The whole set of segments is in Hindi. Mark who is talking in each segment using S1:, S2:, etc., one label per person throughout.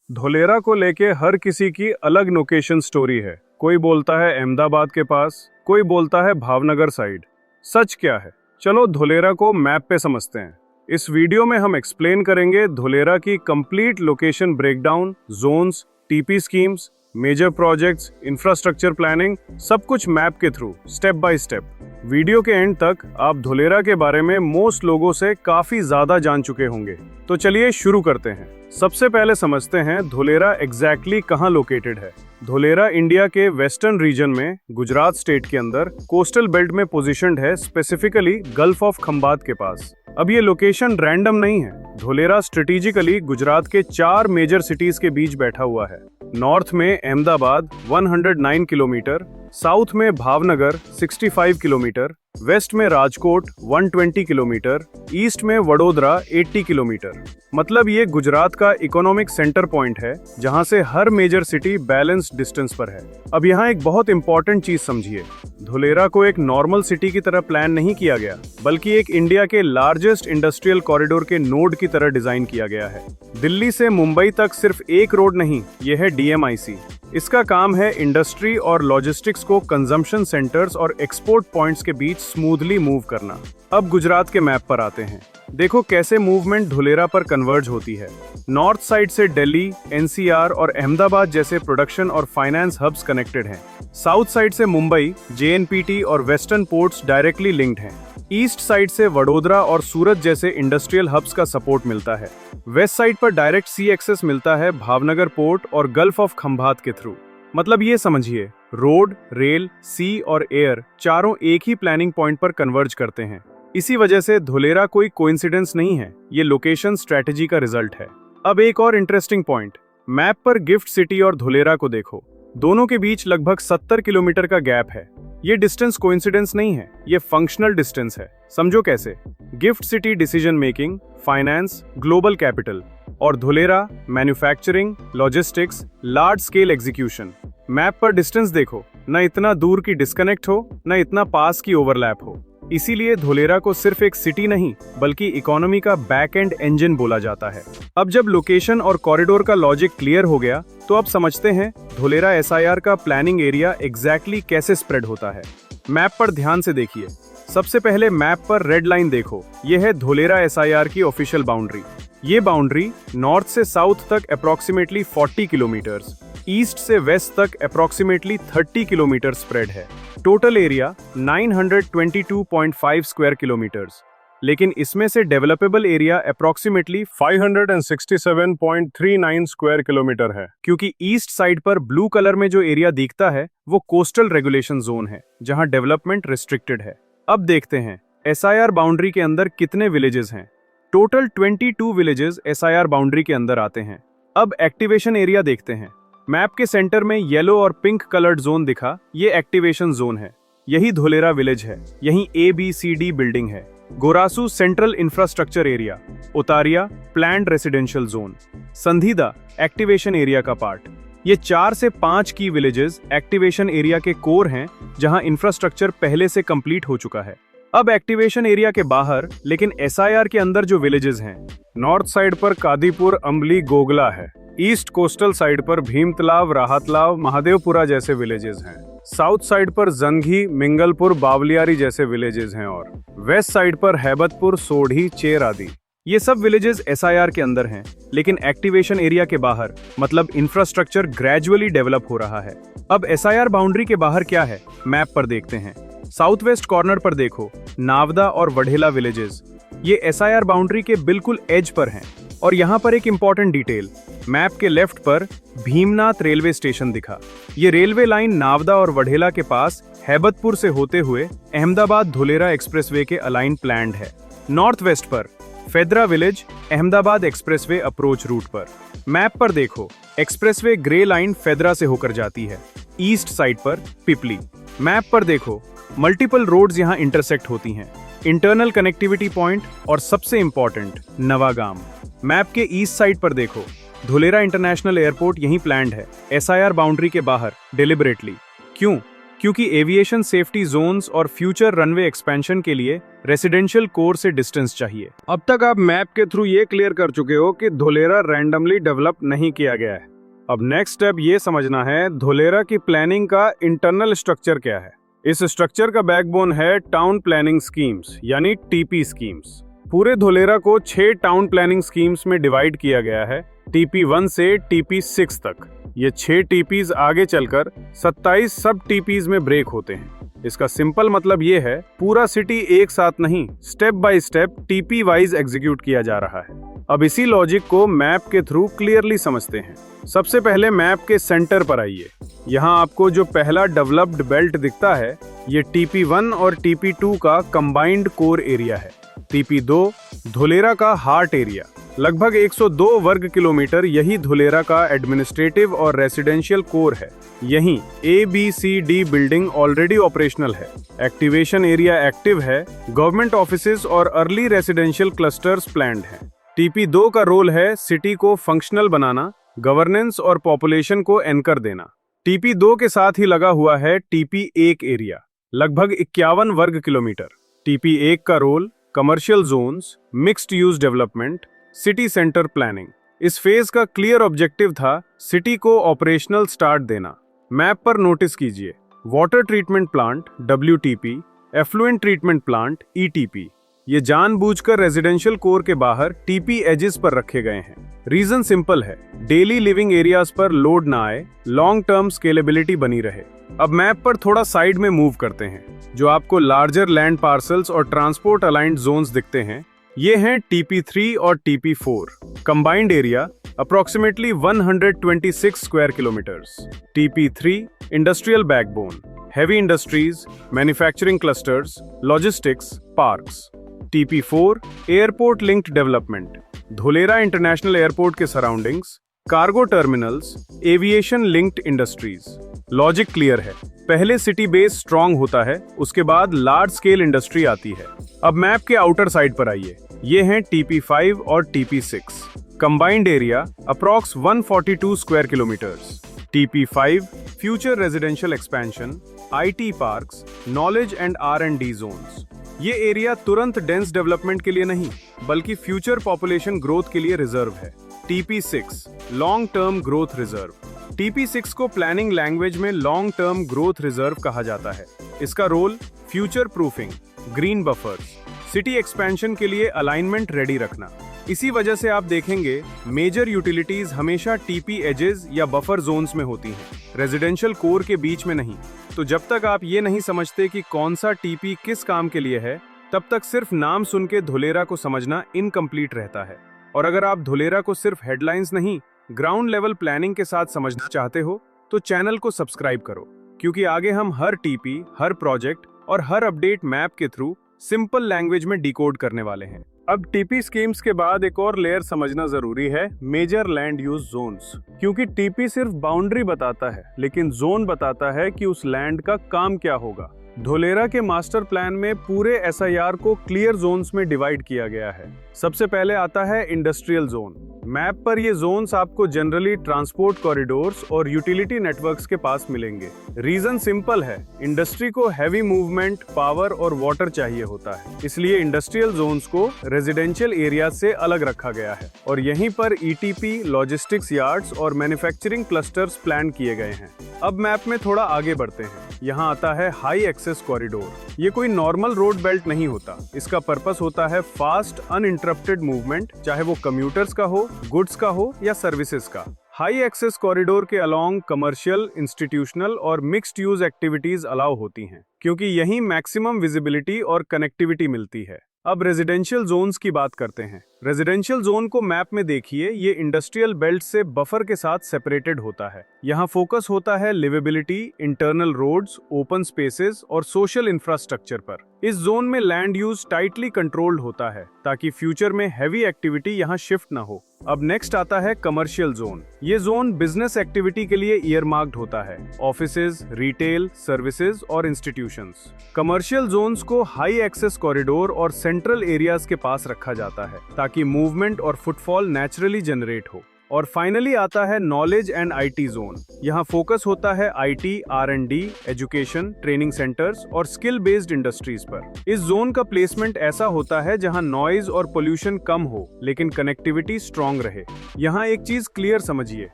S1: धोलेरा को लेके हर किसी की अलग लोकेशन स्टोरी है। कोई बोलता है अहमदाबाद के पास, कोई बोलता है भावनगर साइड। सच क्या है? चलो धोलेरा को मैप पे समझते हैं। इस वीडियो में हम एक्सप्लेन करेंगे धोलेरा की complete location breakdown, zones, TP schemes, major projects, infrastructure planning, सब कुछ मैप के through step by step. Video के एंड तक आप धोलेरा के बारे में मोस्ट लोगों से काफी ज्यादा जान चुके होंगे। तो चलिए शुरू करते हैं। सबसे पहले समझते हैं धोलेरा एग्जैक्टली कहाँ लोकेटेड है। धोलेरा इंडिया के वेस्टर्न रीजन में गुजरात स्टेट के अंदर कोस्टल बेल्ट में पोजीशनड है, स्पेसिफिकली गल्फ ऑफ खंबात के पास। अब ये लोकेशन रैंडम नहीं है। धोलेरा स्ट्रेटेजिकली गुजरात के 4 मेजर सिटीज के बीच बैठा हुआ है। नॉर्थ में अहमदाबाद 109 किलोमीटर, साउथ में भावनगर 65 किलोमीटर, वेस्ट में राजकोट 120 किलोमीटर, ईस्ट में वडोदरा 80 किलोमीटर। मतलब ये गुजरात का इकोनॉमिक सेंटर पॉइंट है, जहां से हर मेजर सिटी बैलेंस्ड डिस्टेंस पर है। अब यहाँ एक बहुत इंपॉर्टेंट चीज समझिए, धोलेरा को एक नॉर्मल सिटी की तरह प्लान नहीं किया गया, बल्कि एक इंडिया के लार्जेस्ट इंडस्ट्रियल कॉरिडोर के नोड की तरह डिजाइन किया गया है। दिल्ली से मुंबई तक सिर्फ एक रोड नहीं, यह है DMIC। इसका काम है इंडस्ट्री और लॉजिस्टिक्स को कंजम्पशन सेंटर्स और एक्सपोर्ट पॉइंट्स के बीच स्मूथली मूव करना। अब गुजरात के मैप पर आते हैं। देखो कैसे मूवमेंट धोलेरा पर कन्वर्ज होती है। नॉर्थ साइड से दिल्ली, NCR और अहमदाबाद जैसे प्रोडक्शन और फाइनेंस हब्स कनेक्टेड हैं। साउथ साइड से मुंबई, JNPT और वेस्टर्न पोर्ट्स डायरेक्टली लिंक्ड हैं। ईस्ट साइड से वडोदरा और सूरत जैसे इंडस्ट्रियल हब्स का सपोर्ट मिलता है। वेस्ट साइड पर डायरेक्ट सी एक्सेस मिलता है भावनगर पोर्ट और गल्फ ऑफ खंबात के थ्रू। मतलब ये समझिए, रोड, रेल, सी और एयर चारों एक ही प्लानिंग पॉइंट पर कन्वर्ज करते हैं। इसी वजह से धोलेरा कोई कोइंसिडेंस नहीं है, ये लोकेशन स्ट्रेटेजी का रिजल्ट है। अब एक और इंटरेस्टिंग पॉइंट, मैप पर गिफ्ट सिटी और धोलेरा को देखो। दोनों के बीच लगभग 70 किलोमीटर का गैप है। ये डिस्टेंस कोइंसिडेंस नहीं है, ये फंक्शनल डिस्टेंस है। समझो कैसे। GIFT city decision making, finance, global capital, और Dholera manufacturing, logistics, large scale execution. Map पर डिस्टेंस देखो, न इतना दूर की डिस्कनेक्ट हो, न इतना पास की ओवरलैप हो। इसीलिए धोलेरा को सिर्फ एक सिटी नहीं, बल्कि इकोनॉमी का बैक एंड इंजन बोला जाता है। अब जब लोकेशन और कॉरिडोर का लॉजिक क्लियर हो गया, तो अब समझते हैं धोलेरा SIR का प्लानिंग एरिया एग्जैक्टली कैसे स्प्रेड होता है। मैप पर ध्यान से देखिए। सबसे पहले मैप पर रेड लाइन देखो, यह है धोलेरा SIR की ऑफिशियल बाउंड्री। ये बाउंड्री नॉर्थ से साउथ तक अप्रोक्सीमेटली 40 किलोमीटर्स, ईस्ट से वेस्ट तक अप्रोक्सीमेटली 30 किलोमीटर स्प्रेड है। टोटल एरिया 922.5 स्क्वायर किलोमीटर्स, लेकिन इसमें से डेवलपेबल एरिया अप्रोक्सीमेटली 567.39 स्क्वायर किलोमीटर है। क्योंकि ईस्ट साइड पर ब्लू कलर में जो एरिया दिखता है, वो कोस्टल रेगुलेशन जोन है, जहां डेवलपमेंट रिस्ट्रिक्टेड है। अब देखते हैं SIR बाउंड्री के अंदर कितने विलेजेस हैं। टोटल 22 विलेजेस SIR बाउंड्री के अंदर आते हैं। अब एक्टिवेशन एरिया देखते हैं। मैप के सेंटर में येलो और पिंक कलर्ड जोन दिखा, ये एक्टिवेशन जोन है। यही धोलेरा विलेज है। यहीं ABCD बिल्डिंग है। Gorasu central infrastructure area, Utaria planned residential zone, Sandhida activation area का पार्ट। ये 4 से 5 की विलेजेस एक्टिवेशन एरिया के कोर हैं, जहां इंफ्रास्ट्रक्चर पहले से कंप्लीट हो चुका है। अब एक्टिवेशन एरिया के बाहर, लेकिन SIR के अंदर जो विलेजेस हैं, नॉर्थ साइड पर कादीपुर, अंबली, गोगला है। ईस्ट कोस्टल साइड पर भीमतलाव, राहतलाव, महादेवपुरा जैसे विलेजेस हैं। साउथ साइड पर जंघी, मिंगलपुर, बावलियारी जैसे विलेजेस हैं और वेस्ट साइड पर हैबतपुर, सोढ़ी, चेर आदि। ये सब विलेजेस SIR के अंदर हैं, लेकिन एक्टिवेशन एरिया के बाहर, मतलब इंफ्रास्ट्रक्चर ग्रेजुअली डेवलप हो रहा है। अब SIR बाउंड्री के बाहर क्या है, मैप पर देखते हैं। साउथ वेस्ट कॉर्नर पर देखो, नावदा और वढ़ेला विलेजेस। ये SIR बाउंड्री के बिल्कुल एज पर हैं। और यहाँ पर एक इंपॉर्टेंट डिटेल, मैप के लेफ्ट पर भीमनाथ रेलवे स्टेशन दिखा। ये रेलवे लाइन नावदा और वढ़ेला के पास हैबतपुर से होते हुए अहमदाबाद धोलेरा एक्सप्रेसवे के अलाइन प्लान्ड है। नॉर्थ वेस्ट पर Fedra village, Ahmedabad expressway approach route पर। मैप पर देखो, एक्सप्रेसवे ग्रे लाइन फेदरा से होकर जाती है। ईस्ट साइड पर पिपली। मैप पर देखो, मल्टीपल रोड्स यहाँ इंटरसेक्ट होती हैं। इंटरनल कनेक्टिविटी पॉइंट और सबसे इंपॉर्टेंट नवागाम। मैप के ईस्ट साइड पर देखो, धोलेरा इंटरनेशनल एयरपोर्ट यहीं प्लान्ड है, SIR बाउंड्री के बाहर, डिलिबरेटली। क्यों? क्योंकि एविएशन सेफ्टी जोन्स और फ्यूचर रनवे एक्सपेंशन के लिए रेसिडेंशियल कोर से डिस्टेंस चाहिए। अब तक आप मैप के थ्रू ये क्लियर कर चुके हो कि धोलेरा रैंडमली डेवलप नहीं किया गया है। अब नेक्स्ट स्टेप ये समझना है धोलेरा की प्लानिंग का इंटरनल स्ट्रक्चर क्या है। इस स्ट्रक्चर का बैकबोन है टाउन प्लानिंग स्कीम्स यानी टीपी स्कीम्स। पूरे धोलेरा को 6 टाउन प्लानिंग स्कीम्स में डिवाइड किया गया है, टीपी 1 से टीपी 6 तक। ये 6 टीपीज आगे चलकर 27 सब टीपीज में ब्रेक होते हैं। इसका सिंपल मतलब ये है पूरा सिटी एक साथ नहीं, step by step TP wise execute किया जा रहा है। अब इसी लॉजिक को मैप के थ्रू क्लियरली समझते हैं। सबसे पहले मैप के सेंटर पर आइए। यहाँ आपको जो पहला डेवलप्ड बेल्ट दिखता है ये टीपी 1 और टीपी 2 का कंबाइंड कोर एरिया है। टीपी 2 धोलेरा का हार्ट एरिया, लगभग 102 वर्ग किलोमीटर यही धोलेरा का एडमिनिस्ट्रेटिव और रेसिडेंशियल कोर है। यहीं ABCD बिल्डिंग ऑलरेडी ऑपरेशनल है, एक्टिवेशन एरिया एक्टिव है, गवर्नमेंट ऑफिसेज और अर्ली रेसिडेंशियल क्लस्टर्स प्लान्ड हैं। टीपी 2 का रोल है सिटी को फंक्शनल बनाना, गवर्नेंस और पॉपुलेशन को एंकर देना। टीपी 2 के साथ ही लगा हुआ है टीपी 1 एरिया, लगभग 51 वर्ग किलोमीटर। टीपी 1 का role commercial zones, mixed use development, city centre planning. इस फेज का क्लियर ऑब्जेक्टिव था सिटी को ऑपरेशनल स्टार्ट देना। मैप पर नोटिस कीजिए water treatment plant WTP, effluent treatment plant ETP। ये जानबूझकर रेजिडेंशियल कोर के बाहर टीपी एजेस पर रखे गए हैं। रीजन सिंपल है, डेली लिविंग एरियाज पर लोड ना आए, लॉन्ग टर्म स्केलेबिलिटी बनी रहे। अब मैप पर थोड़ा साइड में मूव करते हैं। जो आपको लार्जर लैंड पार्सल्स और ट्रांसपोर्ट अलाइंड जोन्स दिखते हैं ये हैं टीपी 3 और TP 4। Combined area approximately 126 square kilometres. TP 3 industrial backbone, heavy industries, manufacturing clusters, logistics, parks. TP 4 airport linked development, Dholera international airport के surroundings, cargo terminals, aviation linked industries. Logic clear है, पहले सिटी बेस स्ट्रॉन्ग होता है, उसके बाद लार्ज स्केल इंडस्ट्री आती है। अब मैप के आउटर साइड पर आइए, ये हैं टीपी 5 और TP 6। Combined area approx 142 square kilometres. TP 5 future residential expansion, IT parks, knowledge and R&D zones. ये एरिया तुरंत डेंस डेवलपमेंट के लिए नहीं बल्कि फ्यूचर पॉपुलेशन ग्रोथ के लिए रिजर्व है। TP 6 long term growth reserve. TP 6 को प्लानिंग लैंग्वेज में लॉन्ग टर्म ग्रोथ रिजर्व कहा जाता है। इसका role future proofing, green buffers, city expansion के लिए अलाइनमेंट रेडी रखना। इसी वजह से आप देखेंगे मेजर यूटिलिटीज हमेशा टीपी एजेस या बफर जोन्स में होती हैं, रेजिडेंशियल कोर के बीच में नहीं। तो जब तक आप ये नहीं समझते कि कौन सा टीपी किस काम के लिए है, तब तक सिर्फ नाम सुन के धोलेरा को समझना इनकम्प्लीट रहता है। और अगर आप धोलेरा को सिर्फ हेडलाइंस नहीं, ग्राउंड लेवल प्लानिंग के साथ समझना चाहते हो तो चैनल को सब्सक्राइब करो, क्योंकि आगे हम हर टीपी, हर प्रोजेक्ट और हर अपडेट मैप के थ्रू सिंपल लैंग्वेज में डिकोड करने वाले हैं। अब टीपी स्कीम्स के बाद एक और लेयर समझना जरूरी है, मेजर लैंड यूज जोन्स। क्योंकि टीपी सिर्फ बाउंड्री बताता है, लेकिन जोन बताता है कि उस लैंड का काम क्या होगा। धोलेरा के मास्टर प्लान में पूरे SIR को क्लियर जोन्स में डिवाइड किया गया है। सबसे पहले आता है इंडस्ट्रियल जोन। मैप पर ये जोन्स आपको जनरली ट्रांसपोर्ट कॉरिडोर्स और यूटिलिटी नेटवर्क्स के पास मिलेंगे। रीजन सिंपल है, इंडस्ट्री को हैवी मूवमेंट, पावर और वाटर चाहिए होता है, इसलिए इंडस्ट्रियल जोन्स को रेजिडेंशियल एरिया से अलग रखा गया है और यहीं पर ETP, लॉजिस्टिक्स यार्ड्स और मैन्युफैक्चरिंग क्लस्टर्स प्लान किए गए हैं। अब मैप में थोड़ा आगे बढ़ते हैं। यहाँ आता है हाई एक्सेस कॉरिडोर। ये कोई नॉर्मल रोड बेल्ट नहीं होता, इसका पर्पस होता है फास्ट अनइंटरप्टेड मूवमेंट, चाहे वो कम्यूटर्स का हो, गुड्स का हो या सर्विसेज का। हाई एक्सेस कॉरिडोर के अलोंग कमर्शियल, इंस्टीट्यूशनल और मिक्स्ड यूज एक्टिविटीज अलाउ होती हैं, क्योंकि यहीं मैक्सिमम विजिबिलिटी और कनेक्टिविटी मिलती है। अब रेजिडेंशियल जोन्स की बात करते हैं। रेजिडेंशियल जोन को मैप में देखिए, ये इंडस्ट्रियल बेल्ट से बफर के साथ सेपरेटेड होता है। यहाँ फोकस होता है liveability, internal roads, open spaces और सोशल इंफ्रास्ट्रक्चर पर। इस जोन में लैंड यूज टाइटली कंट्रोल्ड होता है ताकि फ्यूचर में हैवी एक्टिविटी यहाँ शिफ्ट न हो। अब नेक्स्ट आता है कमर्शियल जोन। ये जोन बिजनेस एक्टिविटी के लिए ईयरमार्क्ड होता है, ऑफिसेज, रिटेल, सर्विसेज और इंस्टीट्यूशंस। कमर्शियल जोन्स को हाई एक्सेस कॉरिडोर और सेंट्रल एरियाज के पास रखा जाता है ताकि मूवमेंट और फुटफॉल नेचुरली जनरेट हो। और फाइनली आता है नॉलेज एंड IT जोन। यहाँ फोकस होता है IT, R&D, education, training centres और स्किल बेस्ड इंडस्ट्रीज पर। इस जोन का प्लेसमेंट ऐसा होता है जहाँ नॉइज और पोल्यूशन कम हो लेकिन कनेक्टिविटी स्ट्रॉन्ग रहे। यहाँ एक चीज क्लियर समझिए,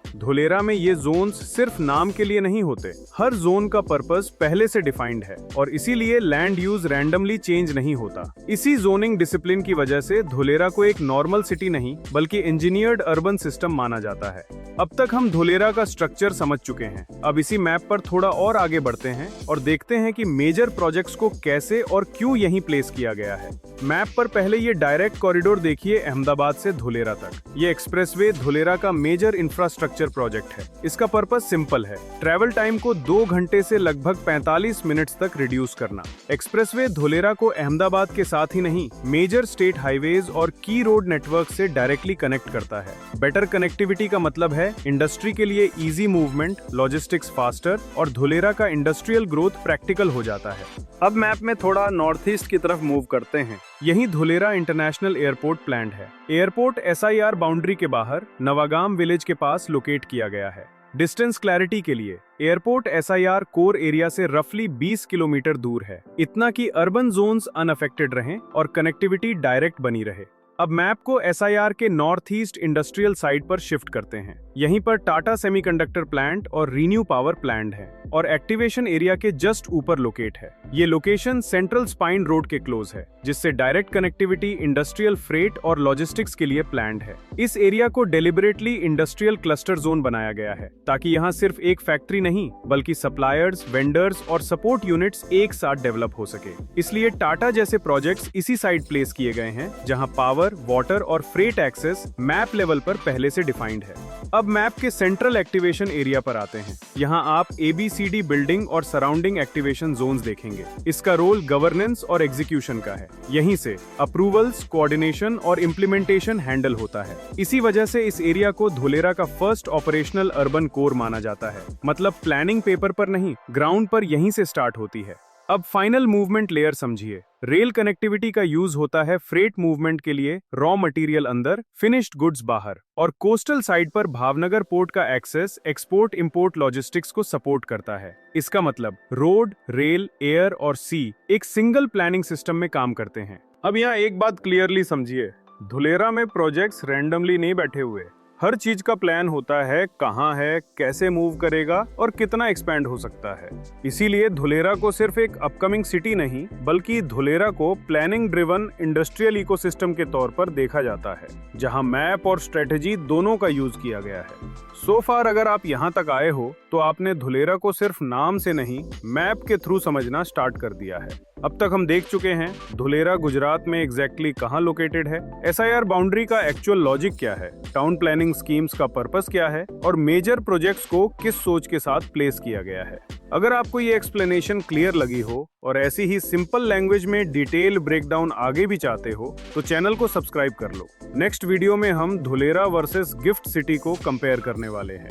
S1: धुलेरा में ये जोन्स सिर्फ नाम के लिए नहीं होते। हर जोन का पर्पस पहले से डिफाइंड है और इसीलिए लैंड यूज रैंडमली चेंज नहीं होता। इसी जोनिंग डिसिप्लिन की वजह से धुलेरा को एक नॉर्मल सिटी नहीं बल्कि इंजीनियर्ड अर्बन सिस्टम माना जाता है। अब तक हम धुलेरा का स्ट्रक्चर समझ चुके हैं। अब इसी मैप पर थोड़ा और आगे बढ़ते हैं और देखते हैं कि मेजर प्रोजेक्ट्स को कैसे और क्यों यहीं प्लेस किया गया है। मैप पर पहले ये डायरेक्ट कॉरिडोर देखिए, अहमदाबाद से धुलेरा तक। ये एक्सप्रेसवे धुलेरा का मेजर इंफ्रास्ट्रक्चर प्रोजेक्ट है। इसका पर्पस सिंपल है, ट्रैवल टाइम को 2 घंटे से लगभग 45 मिनट्स तक रिड्यूस करना। एक्सप्रेसवे धुलेरा को अहमदाबाद के साथ ही नहीं, मेजर स्टेट हाईवेज और की रोड नेटवर्क से डायरेक्टली कनेक्ट करता है। बेटर कनेक्टिविटी का मतलब है इंडस्ट्री के लिए इजी मूवमेंट, लॉजिस्टिक्स फास्टर और धुलेरा का इंडस्ट्रियल ग्रोथ प्रैक्टिकल हो जाता है। अब मैप में थोड़ा नॉर्थ ईस्ट की तरफ मूव करते हैं। यही धुलेरा इंटरनेशनल एयरपोर्ट प्लान्ड है। एयरपोर्ट SIR बाउंड्री के बाहर नवागाम विलेज के पास लोकेट किया गया है। डिस्टेंस क्लैरिटी के लिए एयरपोर्ट SIR कोर एरिया से रफली 20 किलोमीटर दूर है, इतना कि अर्बन जोन्स अनअफेक्टेड रहें और कनेक्टिविटी डायरेक्ट बनी रहे। अब मैप को SIR के नॉर्थ ईस्ट इंडस्ट्रियल साइड पर शिफ्ट करते हैं। यहीं पर टाटा सेमीकंडक्टर प्लांट और रीन्यू पावर प्लांट है और एक्टिवेशन एरिया के जस्ट ऊपर लोकेट है। ये लोकेशन सेंट्रल स्पाइन रोड के क्लोज है, जिससे डायरेक्ट कनेक्टिविटी इंडस्ट्रियल फ्रेट और लॉजिस्टिक्स के लिए प्लान्ड है। इस एरिया को डेलिबरेटली इंडस्ट्रियल क्लस्टर जोन बनाया गया है ताकि यहाँ सिर्फ एक फैक्ट्री नहीं बल्कि सप्लायर्स, वेंडर्स और सपोर्ट यूनिट्स एक साथ डेवलप हो सके। इसलिए टाटा जैसे प्रोजेक्ट्स इसी साइड प्लेस किए गए हैं जहाँ पावर, वाटर और फ्रेट एक्सेस मैप लेवल पर पहले से डिफाइंड है। अब मैप के सेंट्रल एक्टिवेशन एरिया पर आते हैं। यहाँ आप ABCD बिल्डिंग और सराउंडिंग एक्टिवेशन जोन्स देखेंगे। इसका रोल गवर्नेंस और एग्जीक्यूशन का है। यहीं से अप्रूवल्स, कोऑर्डिनेशन और इम्प्लीमेंटेशन हैंडल होता है। इसी वजह से इस एरिया को धुलेरा का फर्स्ट ऑपरेशनल अर्बन कोर माना जाता है। मतलब प्लानिंग पेपर पर नहीं, ग्राउंड पर यहीं से स्टार्ट होती है। अब फाइनल मूवमेंट लेयर समझिए। रेल कनेक्टिविटी का यूज होता है फ्रेट मूवमेंट के लिए, रॉ मटेरियल अंदर, फिनिश्ड गुड्स बाहर, और कोस्टल साइड पर भावनगर पोर्ट का एक्सेस एक्सपोर्ट इंपोर्ट लॉजिस्टिक्स को सपोर्ट करता है। इसका मतलब रोड, रेल, एयर और सी एक सिंगल प्लानिंग सिस्टम में काम करते हैं। अब यहाँ एक बात क्लियरली समझिए, धुलेरा में प्रोजेक्ट्स रैंडमली नहीं बैठे हुए। हर चीज का प्लान होता है, कहाँ है, कैसे मूव करेगा और कितना एक्सपैंड हो सकता है। इसीलिए धुलेरा को सिर्फ एक अपकमिंग सिटी नहीं बल्कि धुलेरा को प्लानिंग ड्रिवन इंडस्ट्रियल इकोसिस्टम के तौर पर देखा जाता है, जहां मैप और स्ट्रेटेजी दोनों का यूज किया गया है। सो फार अगर आप यहां तक आए हो तो आपने धुलेरा को सिर्फ नाम से नहीं, मैप के थ्रू समझना स्टार्ट कर दिया है। अब तक हम देख चुके हैं धुलेरा गुजरात में एग्जैक्टली कहां लोकेटेड है, SIR बाउंड्री का एक्चुअल लॉजिक क्या है, टाउन प्लानिंग स्कीम्स का पर्पस क्या है और मेजर प्रोजेक्ट्स को किस सोच के साथ प्लेस किया गया है। अगर आपको ये एक्सप्लेनेशन क्लियर लगी हो और ऐसी ही सिंपल लैंग्वेज में डिटेल ब्रेकडाउन आगे भी चाहते हो तो चैनल को सब्सक्राइब कर लो। नेक्स्ट वीडियो में हम धुलेरा वर्सेस गिफ्ट सिटी को कंपेयर करने वाले हैं।